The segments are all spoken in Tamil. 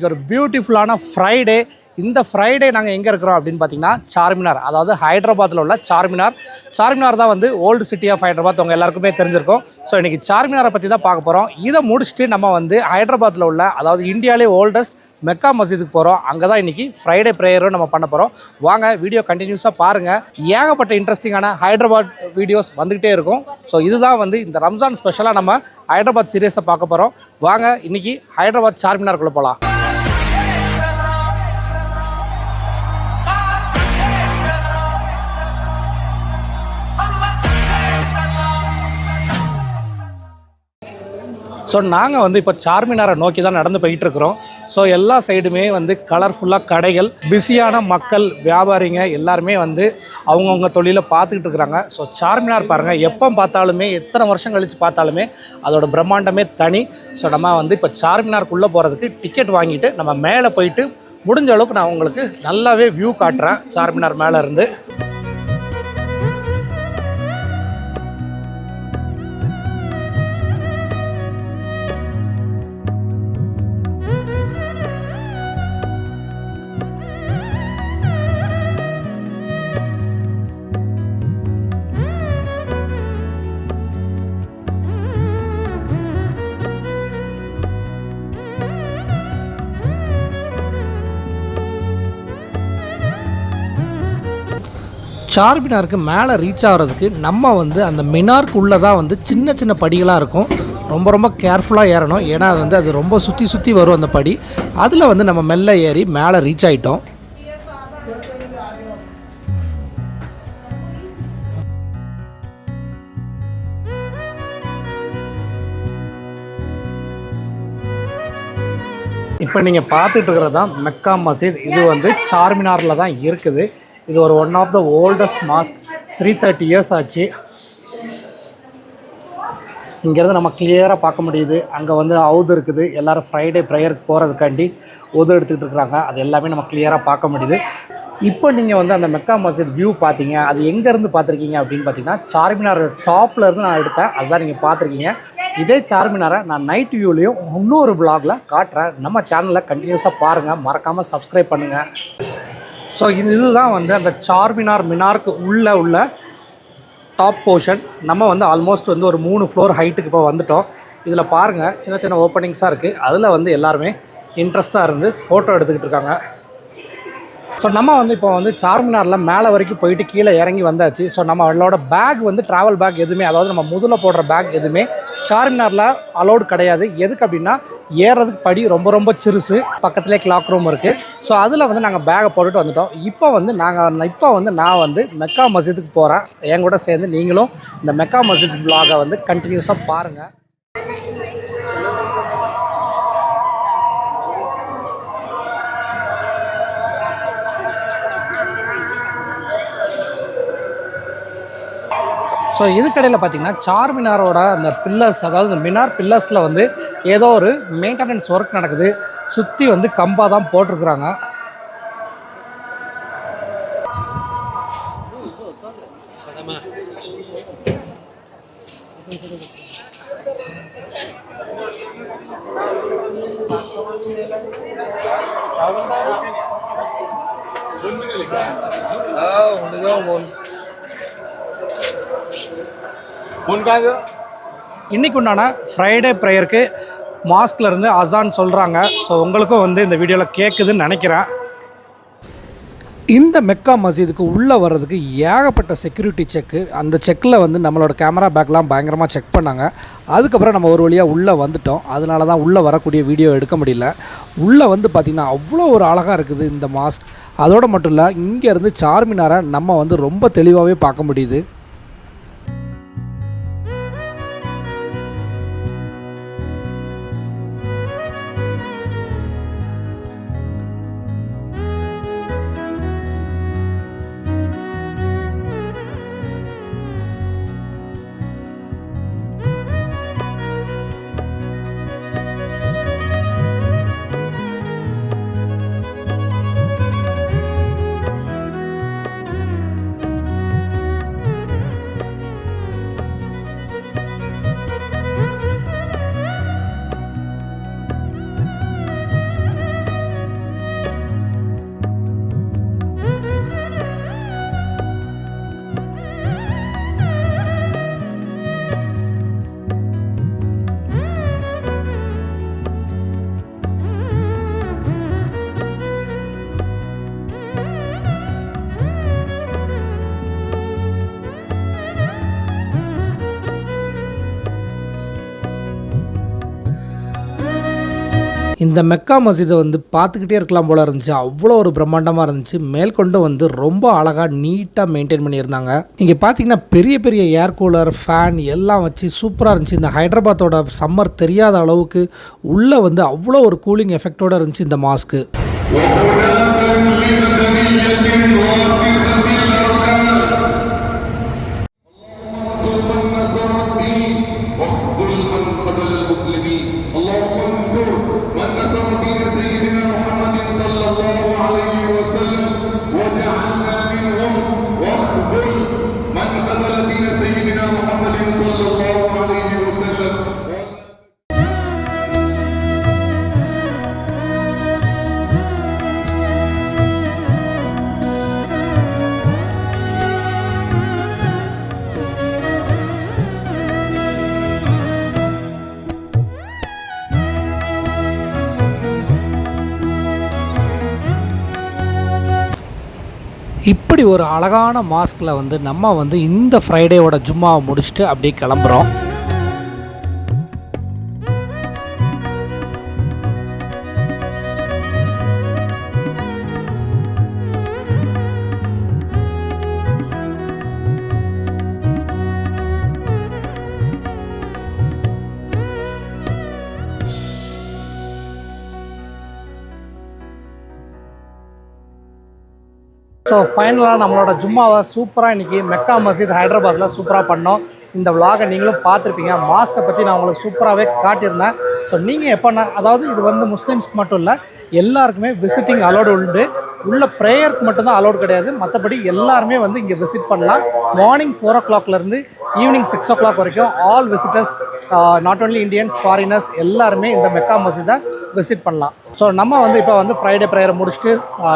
இன்றைக்கி ஒரு பியூட்டிஃபுல்லான ஃப்ரைடே. இந்த ஃப்ரைடே நாங்கள் எங்கே இருக்கிறோம் அப்படின்னு பார்த்தீங்கன்னா சார்மினார், அதாவது ஹைதராபாத்தில் உள்ள சார்மினார் தான் வந்து ஓல்டு சிட்டி ஆஃப் ஹைதராபாத் உங்கள் எல்லாருக்குமே தெரிஞ்சிருக்கும். ஸோ இன்றைக்கி சார்மினாரை பற்றி தான் பார்க்க போகிறோம். இதை முடிச்சுட்டு நம்ம வந்து ஹைதராபாத்தில் உள்ள, அதாவது இந்தியாவிலே ஓல்டஸ்ட் மெக்கா மஸ்ஜிதுக்கு போகிறோம். அங்கே தான் இன்றைக்கி ஃப்ரைடே ப்ரேயரும் நம்ம பண்ண போகிறோம். வாங்க வீடியோ கண்டினியூஸாக பாருங்கள். ஏகப்பட்ட இன்ட்ரெஸ்டிங்கான ஹைதராபாத் வீடியோஸ் வந்துக்கிட்டே இருக்கும். ஸோ இதுதான் வந்து இந்த ரம்ஜான் ஸ்பெஷலாக நம்ம ஹைதராபாத் சீரியஸை பார்க்க போகிறோம். வாங்க இன்றைக்கி ஹைதராபாத் சார்மினாருக்குள்ளே போகலாம். ஸோ நாங்கள் வந்து இப்போ சார்மினாரை நோக்கி தான் நடந்து போயிட்டு இருக்கிறோம். ஸோ எல்லா சைடுமே வந்து கலர்ஃபுல்லாக கடைகள், பிஸியான மக்கள், வியாபாரிங்க எல்லாருமே வந்து அவங்கவுங்க தொழிலை பார்த்துக்கிட்டு இருக்கிறாங்க. ஸோ சார்மினார் பாருங்கள், எப்போ பார்த்தாலுமே, எத்தனை வருஷம் கழித்து பார்த்தாலுமே அதோட பிரம்மாண்டமே தனி. ஸோ நம்ம வந்து இப்போ சார்மினாருக்குள்ளே போகிறதுக்கு டிக்கெட் வாங்கிட்டு நம்ம மேலே போயிட்டு முடிஞ்ச அளவுக்கு நான் உங்களுக்கு நல்லாவே வியூ காட்டுறேன் சார்மினார் மேலே இருந்து. சார்மினாருக்கு மேலே ரீச் ஆகிறதுக்கு நம்ம வந்து அந்த மினாருக்கு உள்ளே தான் வந்து சின்ன சின்ன படிகளாக இருக்கும். ரொம்ப கேர்ஃபுல்லாக ஏறணும். ஏன்னா வந்து அது ரொம்ப சுற்றி வரும் அந்த படி. அதில் வந்து நம்ம மெல்ல ஏறி மேலே ரீச் ஆகிட்டோம். இப்போ நீங்கள் பார்த்துட்டு இருக்கிறது தான் மெக்கா மஸ்ஜித். இது வந்து சார்மினாரில் தான் இருக்குது. இது ஒரு one of the oldest mosque. 330 years ஆச்சு. இங்கேருந்து நம்ம கிளியராக பார்க்க முடியுது. அங்கே வந்து அவுது இருக்குது. எல்லோரும் ஃப்ரைடே ப்ரேயருக்கு போகிறதுக்காண்டி உது எடுத்துக்கிட்டு இருக்கிறாங்க. அது எல்லாமே நம்ம கிளியராக பார்க்க முடியுது. இப்போ நீங்கள் வந்து அந்த மெக்கா மஸ்ஜித் வியூ பார்த்தீங்க, அது எங்கேருந்து பார்த்துருக்கீங்க அப்படின்னு பார்த்தீங்கன்னா சார்மினார் டாப்பில் இருந்து நான் எடுத்தேன். அதுதான் நீங்கள் பார்த்துருக்கீங்க. இதே சார்மினாரை நான் நைட் வியூலையும் இன்னொரு விலாகில் காட்டுறேன். நம்ம சேனலில் கண்டினியூஸாக பாருங்கள், மறக்காமல் சப்ஸ்கிரைப் பண்ணுங்கள். ஸோ இதுதான் வந்து அந்த மினாருக்கு உள்ள டாப் போர்ஷன். நம்ம வந்து ஆல்மோஸ்ட் வந்து ஒரு 3 ஃப்ளோர் ஹைட்டுக்கு இப்போ வந்துட்டோம். இதில் பாருங்கள், சின்ன ஓப்பனிங்ஸாக இருக்குது. அதில் வந்து எல்லாருமே இன்ட்ரெஸ்ட்டாக இருந்து ஃபோட்டோ எடுத்துக்கிட்டு இருக்காங்க. ஸோ நம்ம வந்து இப்போ வந்து சார்மினாரில் மேலே வரைக்கும் போயிட்டு கீழே இறங்கி வந்தாச்சு. ஸோ நம்மளோட பேக் வந்து ட்ராவல் பேக் எதுவுமே, அதாவது நம்ம முதல்ல போடுற பேக் எதுவுமே சார்மினாரில் அலோடு கிடையாது. எதுக்கு அப்படின்னா ஏறுறதுக்கு படி ரொம்ப சிறுசு. பக்கத்துலேயே கிளாக் ரூம் இருக்குது. ஸோ அதில் வந்து நாங்கள் பேக்கை போட்டுட்டு வந்துட்டோம். இப்போ வந்து நான் வந்து மெக்கா மஸ்ஜிதுக்கு போகிறேன். என் கூட சேர்ந்து நீங்களும் இந்த மெக்கா மஸ்ஜித் vlog-ஐ வந்து கண்டினியூஸாக பாருங்கள். ஸோ இதுக்கடையில் பார்த்திங்கன்னா சார்மினாரோட அந்த பில்லர்ஸ், அதாவது இந்த மினார் பில்லர்ஸில் வந்து ஏதோ ஒரு மெயின்டெனன்ஸ் ஒர்க் நடக்குது. சுற்றி வந்து கம்பாக தான் போட்டிருக்குறாங்க. இன்றைக்கு உண்டான ஃப்ரைடே ப்ரேயருக்கு மாஸ்க்லேருந்து அசான் சொல்கிறாங்க. ஸோ உங்களுக்கும் வந்து இந்த வீடியோவில் கேட்குதுன்னு நினைக்கிறேன். இந்த மெக்கா மஸ்ஜிதுக்கு உள்ளே வர்றதுக்கு ஏகப்பட்ட செக்யூரிட்டி செக்கு. அந்த செக்கில் வந்து நம்மளோட கேமரா பேக்லாம் பயங்கரமாக செக் பண்ணாங்க. அதுக்கப்புறம் நம்ம ஒரு வழியாக உள்ளே வந்துட்டோம். அதனால தான் உள்ளே வரக்கூடிய வீடியோ எடுக்க முடியல. உள்ளே வந்து பார்த்திங்கன்னா அவ்வளோ ஒரு அழகாக இருக்குது இந்த மாஸ்க். அதோடு மட்டும் இல்லை, இங்கேருந்து சார்மினாரை நம்ம வந்து ரொம்ப தெளிவாகவே பார்க்க முடியுது. இந்த மெக்கா மஸ்ஜிதை வந்து பார்த்துக்கிட்டே இருக்கலாம் போல் இருந்துச்சு. அவ்வளோ ஒரு பிரம்மாண்டமாக இருந்துச்சு. மேற்கொண்டு வந்து ரொம்ப அழகாக நீட்டாக மெயின்டைன் பண்ணியிருந்தாங்க. இங்கே பார்த்தீங்கன்னா பெரிய பெரிய ஏர் கூலர், ஃபேன் எல்லாம் வச்சு சூப்பராக இருந்துச்சு. இந்த ஹைதராபாத்தோட சம்மர் தெரியாத அளவுக்கு உள்ளே வந்து அவ்வளோ ஒரு கூலிங் எஃபெக்டோடு இருந்துச்சு இந்த மாஸ்க்கு. இப்படி ஒரு அழகான மாஸ்கில் வந்து நம்ம வந்து இந்த ஃப்ரைடேவோட ஜும்மாவை முடிச்சுட்டு அப்படியே கிளம்புறோம். ஸோ ஃபைனலாக நம்மளோட ஜும்மாவை சூப்பராக இன்றைக்கி மெக்கா மஸ்ஜித் ஹைதராபாத்தில் சூப்பராக பண்ணோம். இந்த விலாகை நீங்களும் பார்த்துருப்பீங்க. மாஸ்க்கை பற்றி நான் உங்களுக்கு சூப்பராகவே காட்டியிருந்தேன். ஸோ நீங்கள் எப்போனா, அதாவது இது வந்து முஸ்லீம்ஸ்க்கு மட்டும் இல்லை, எல்லாருக்குமே விசிட்டிங் அலோடு உண்டு. உள்ள ப்ரேயருக்கு மட்டும்தான் அலோடு கிடையாது. மற்றபடி எல்லாருமே வந்து இங்கே விசிட் பண்ணலாம். மார்னிங் 4 o'clockலேருந்து ஈவினிங் 6 o'clock வரைக்கும் all visitors, not only Indians, foreigners எல்லாருமே இந்த மெக்கா மஸ்ஜிதை விசிட் பண்ணலாம். ஸோ நம்ம வந்து இப்போ வந்து ஃப்ரைடே ப்ரேயரை முடிச்சுட்டு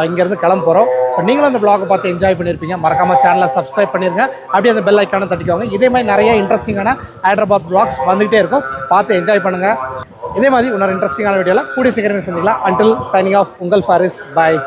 இங்கேருந்து கிளம்ப போகிறோம். ஸோ நீங்களும் அந்த வ்ளாகை பார்த்து என்ஜாய் பண்ணியிருப்பீங்க. மறக்காமல் சேனலை சப்ஸ்கிரைப் பண்ணிடுங்க. அப்படியே அந்த பெல் ஐக்கானை தட்டிக்கோங்க. இதே மாதிரி நிறைய இன்ட்ரெஸ்டிங்கான ஹைதராபாத் வ்ளாக்ஸ் வந்துகிட்டே இருக்கும். பார்த்து என்ஜாய் பண்ணுங்கள். இதே மாதிரி இன்னொரு இன்ட்ரெஸ்டிங்கான வீடியோவில் கூடிய சீக்கிரமே சந்திக்கலாம். அன்டில் சைனிங் ஆஃப், உங்கள் ஃபாரிஸ். பாய்.